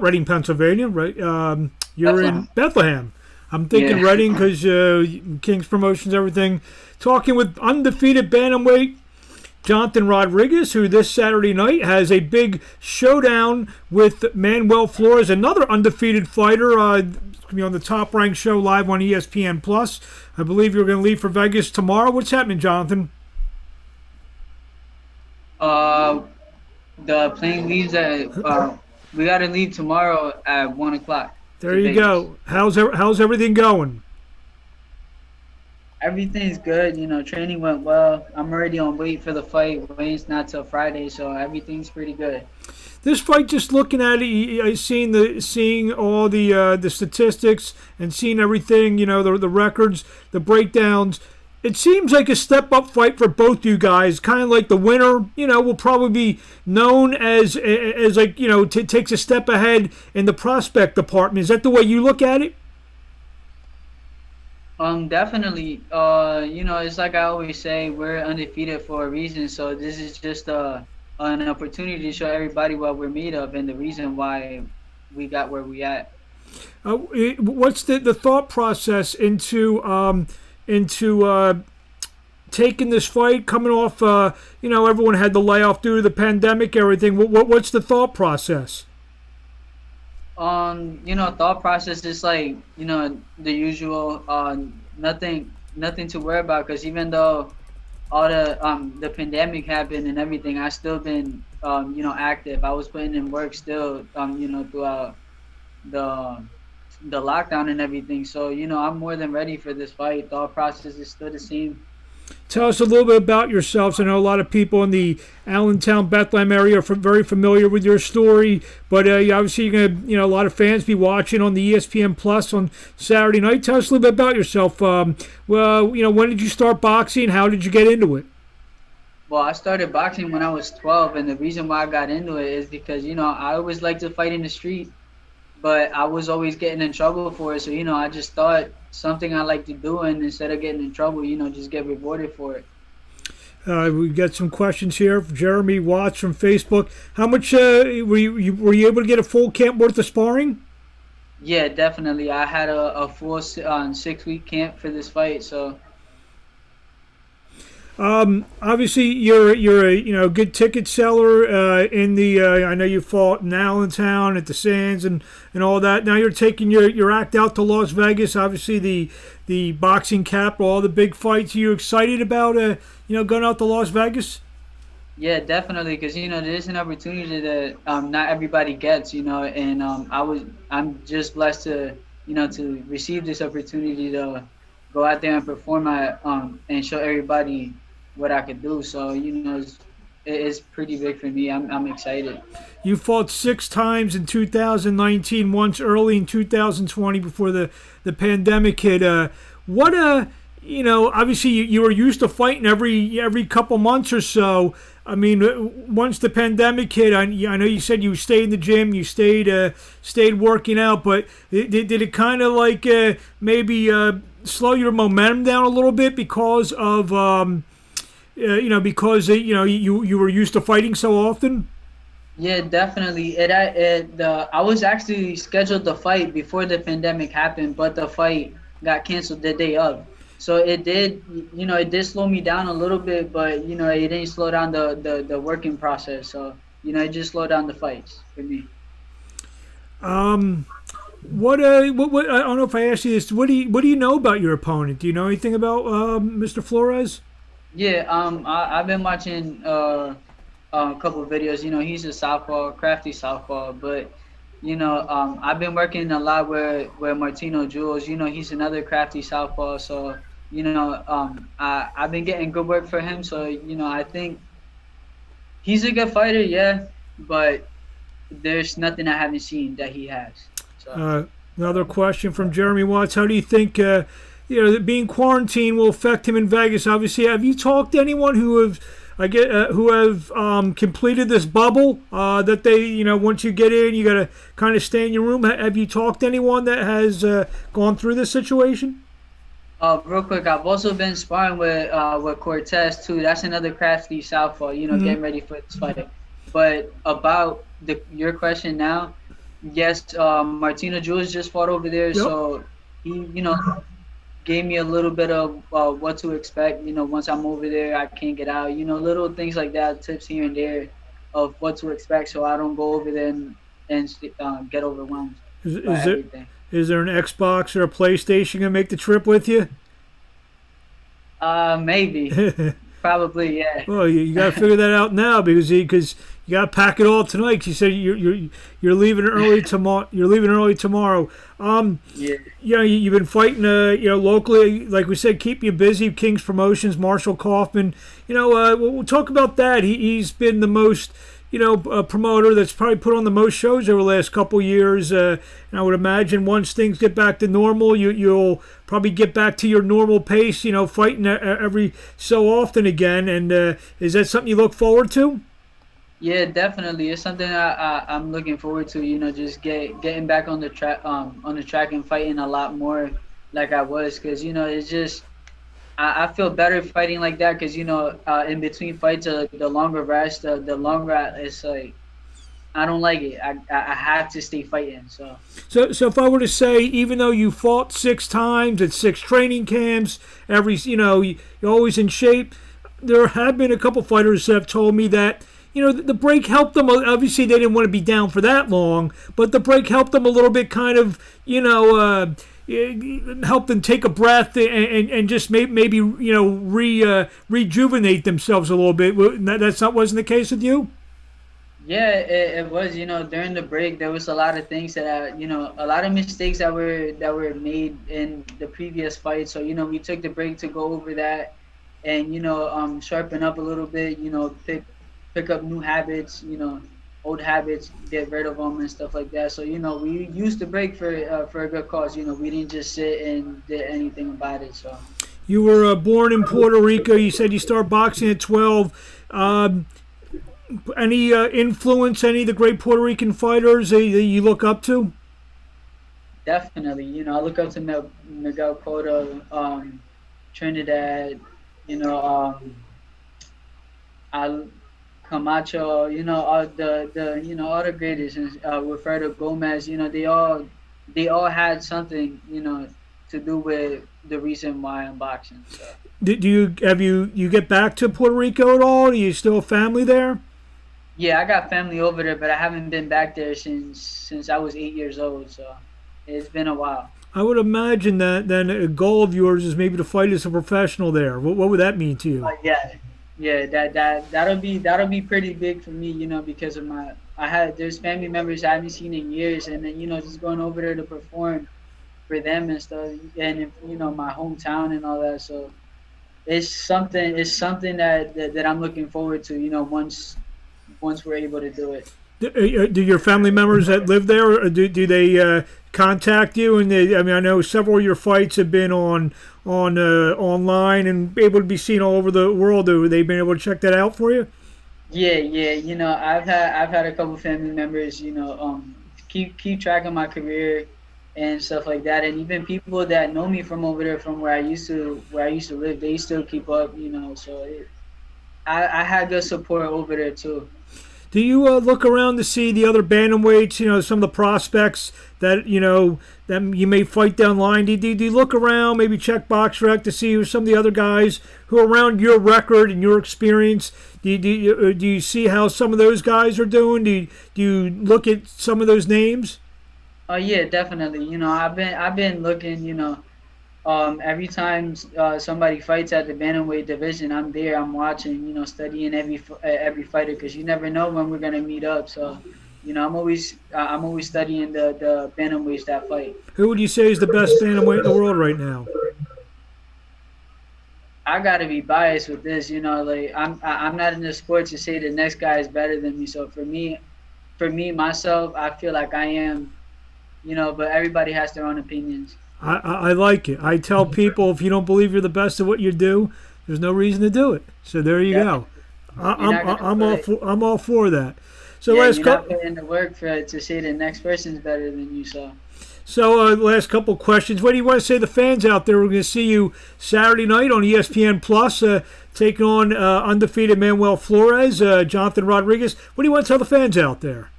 Reading, Pennsylvania, right? You're in Bethlehem. Bethlehem. I'm thinking Yeah. Reading because King's Promotions, everything. Talking with undefeated bantamweight Jonathan Rodriguez, who this Saturday night has a big showdown with Manuel Flores, another undefeated fighter. Going to be on the Top Rank show live on ESPN Plus. I believe you're going to leave for Vegas tomorrow. What's happening, Jonathan? Uh, the plane leaves at we gotta leave tomorrow at 1 o'clock There to you Vegas. go. How's everything going? Everything's good. Training went well. I'm already on weight for the fight. Weight's not till Friday, so everything's pretty good. This fight, just looking at it, seeing all the statistics and seeing everything, the records, the breakdowns. It seems like a step up fight for both you guys. Kind of like the winner, will probably be known as like takes a step ahead in the prospect department. Is that the way you look at it? Definitely. It's like I always say, we're undefeated for a reason. So this is just an opportunity to show everybody what we're made of and the reason why we got where we at. What's the thought process into taking this fight, coming off? Everyone had the layoff due to the pandemic, everything. What's the thought process? Thought process is like, the usual, nothing to worry about, because even though all the pandemic happened and everything, I still been active. I was putting in work still, throughout the the lockdown and everything. So, I'm more than ready for this fight. Thought process is still the same. Tell us a little bit about yourselves. I know a lot of people in the Allentown, Bethlehem area are very familiar with your story, but obviously you're gonna, a lot of fans be watching on the ESPN Plus on Saturday night. Tell us a little bit about yourself. When did you start boxing? How did you get into it? Well, I started boxing when I was 12, and the reason why I got into it is because, I always liked to fight in the street, but I was always getting in trouble for it. So, I just thought something I like to do, and instead of getting in trouble, just get rewarded for it. We got some questions here. Jeremy Watts from Facebook. How much were you able to get a full camp worth of sparring? Yeah, definitely. I had a full 6-week camp for this fight, so. Obviously, you're a good ticket seller in the. I know you fought in Allentown at the Sands and all that. Now you're taking your act out to Las Vegas. Obviously, the boxing capital, all the big fights. Are you excited about going out to Las Vegas? Yeah, definitely, because there's an opportunity that not everybody gets, and I'm just blessed to receive this opportunity to go out there and perform at and show everybody what I could do. So it's pretty big for me. I'm excited. You fought 6 times in 2019, once early in 2020 before the pandemic hit. Obviously you were used to fighting every couple months or so. I mean, once the pandemic hit, I know you said you stayed in the gym, you stayed working out, but did it kind of like maybe slow your momentum down a little bit because of you were used to fighting so often? Yeah, definitely. I was actually scheduled to fight before the pandemic happened, but the fight got canceled the day of. So it did slow me down a little bit, but it didn't slow down the working process. So it just slowed down the fights for me. Um, what I don't know if I asked you this. What do you know about your opponent? Do you know anything about Mr. Flores? Yeah, I've been watching a couple of videos. He's a southpaw, crafty southpaw, but I've been working a lot with Martino Jules. He's another crafty southpaw. So I've been getting good work for him. So I think he's a good fighter, yeah, but there's nothing I haven't seen that he has. So. Another question from Jeremy Watts. How do you think being quarantined will affect him in Vegas? Obviously, have you talked to anyone who have completed this bubble that they once you get in you got to kind of stay in your room? Have you talked to anyone that has gone through this situation? Real quick, I've also been sparring with Cortez too. That's another crafty southpaw. Mm-hmm. Getting ready for this fight. But about your question now, Yes, Martino Jules just fought over there, Yep. so he, gave me a little bit of what to expect. Once I'm over there, I can't get out. Little things like that, tips here and there of what to expect, so I don't go over there and get overwhelmed by Is there everything. is there an Xbox or a PlayStation gonna make the trip with you? Maybe, probably, yeah. Well, you got to figure that out now because you got to pack it all tonight. You said you're leaving early tomorrow. You're leaving early tomorrow. Yeah. You've been fighting locally, like we said, keep you busy. King's Promotions, Marshall Kaufman. We'll talk about that. He's been the most promoter that's probably put on the most shows over the last couple years. And I would imagine once things get back to normal, you'll probably get back to your normal pace. Fighting every so often again. And is that something you look forward to? Yeah, definitely. It's something I'm looking forward to. Just getting back on the track and fighting a lot more like I was, because it's just I feel better fighting like that, because in between fights, the longer rest, the longer it's like I don't like it. I have to stay fighting. So So if I were to say, even though you fought 6 times at 6 training camps, you're always in shape. There have been a couple fighters that have told me that the break helped them. Obviously, they didn't want to be down for that long, but the break helped them a little bit, kind of, helped them take a breath and just maybe rejuvenate themselves a little bit. That's not wasn't the case with you. yeah, it was. During the break, there was a lot of things that a lot of mistakes that were made in the previous fight. So we took the break to go over that and sharpen up a little bit. Pick up new habits. Old habits, get rid of them and stuff like that. So we used the break for a good cause. We didn't just sit and did anything about it. So You were born in Puerto Rico. You said you started boxing at 12. Any influence, any of the great Puerto Rican fighters that you look up to? definitely, I look up to Miguel Cotto, Trinidad. You know, Al Camacho. All all the greatest, and Wilfredo Gomez. They all had something to do with the reason why I'm boxing. So. Do you have you get back to Puerto Rico at all? Do you still have family there? Yeah, I got family over there, but I haven't been back there since I was 8 years old. So it's been a while. I would imagine that then a goal of yours is maybe to fight as a professional there. What would that mean to you? Yeah, yeah, that'll be pretty big for me, because of there's family members I haven't seen in years, and then just going over there to perform for them and stuff, and my hometown and all that. So it's something that I'm looking forward to, once we're able to do it. Do your family members that live there, or do they contact you? And I mean, I know several of your fights have been on online and able to be seen all over the world. Have they been able to check that out for you? Yeah, yeah. I've had a couple family members, keep track of my career and stuff like that, and even people that know me from over there, from where I used to live, they still keep up, So I had good support over there too. Do you look around to see the other bantamweights? Some of the prospects that that you may fight down line. Do you look around, maybe check BoxRec to see who some of the other guys who are around your record and your experience? Do you see how some of those guys are doing? Do you look at some of those names? Oh yeah, definitely. I've been looking. Every time somebody fights at the bantamweight division, I'm there. I'm watching. Studying every fighter, because you never know when we're gonna meet up. So, I'm always studying the bantamweights that fight. Who would you say is the best bantamweight in the world right now? I gotta be biased with this. Like I'm not in the sport to say the next guy is better than me. So for me myself, I feel like I am. But everybody has their own opinions. I like it. I tell people if you don't believe you're the best at what you do, there's no reason to do it. So there you Yeah, go. I, you're not I'm gonna I'm put all it. for that. So Yeah, last you're not couple putting in the work to say the next person's better than you. So. last couple questions. What do you want to say to the fans out there? We're going to see you Saturday night on ESPN Plus, taking on undefeated Manuel Flores, Jonathan Rodriguez. What do you want to tell the fans out there?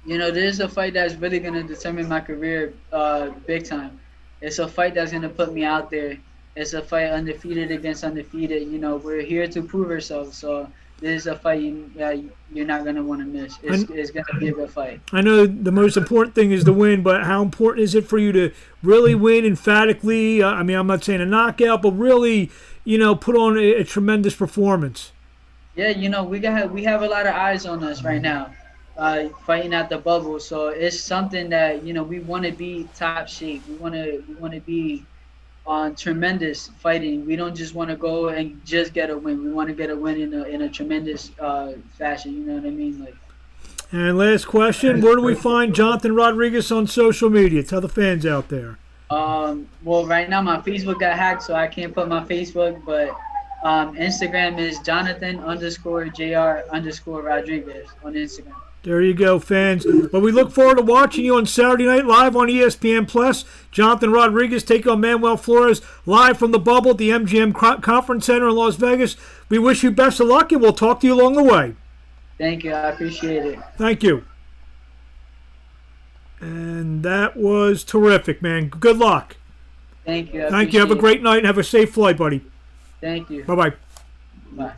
You know, this is a fight that's really gonna determine my career, big time. It's a fight that's gonna put me out there. It's a fight undefeated against undefeated. You know, we're here to prove ourselves. So this is a fight you're not gonna want to miss. It's gonna be a good fight. I know the most important thing is the win, but how important is it for you to really win emphatically? I mean, I'm not saying a knockout, but really, put on a tremendous performance. Yeah, you know, we have a lot of eyes on us right now, fighting at the bubble. So it's something that we want to be top shape. We want to be on tremendous fighting. We don't just want to go and just get a win. We want to get a win in a tremendous fashion. You know what I mean? Like. And last question: where do we find Jonathan Rodriguez on social media? Tell the fans out there. Well, right now my Facebook got hacked, so I can't put my Facebook, but Instagram is Jonathan_JR_Rodriguez on Instagram. There you go, fans. But we look forward to watching you on Saturday Night Live on ESPN Plus. Jonathan Rodriguez take on Manuel Flores live from the bubble at the MGM Conference Center in Las Vegas. We wish you best of luck, and we'll talk to you along the way. Thank you. I appreciate it. Thank you. And that was terrific, man. Good luck. Thank you. Thank you. Have a great night and have a safe flight, buddy. Thank you. Bye-bye. Bye.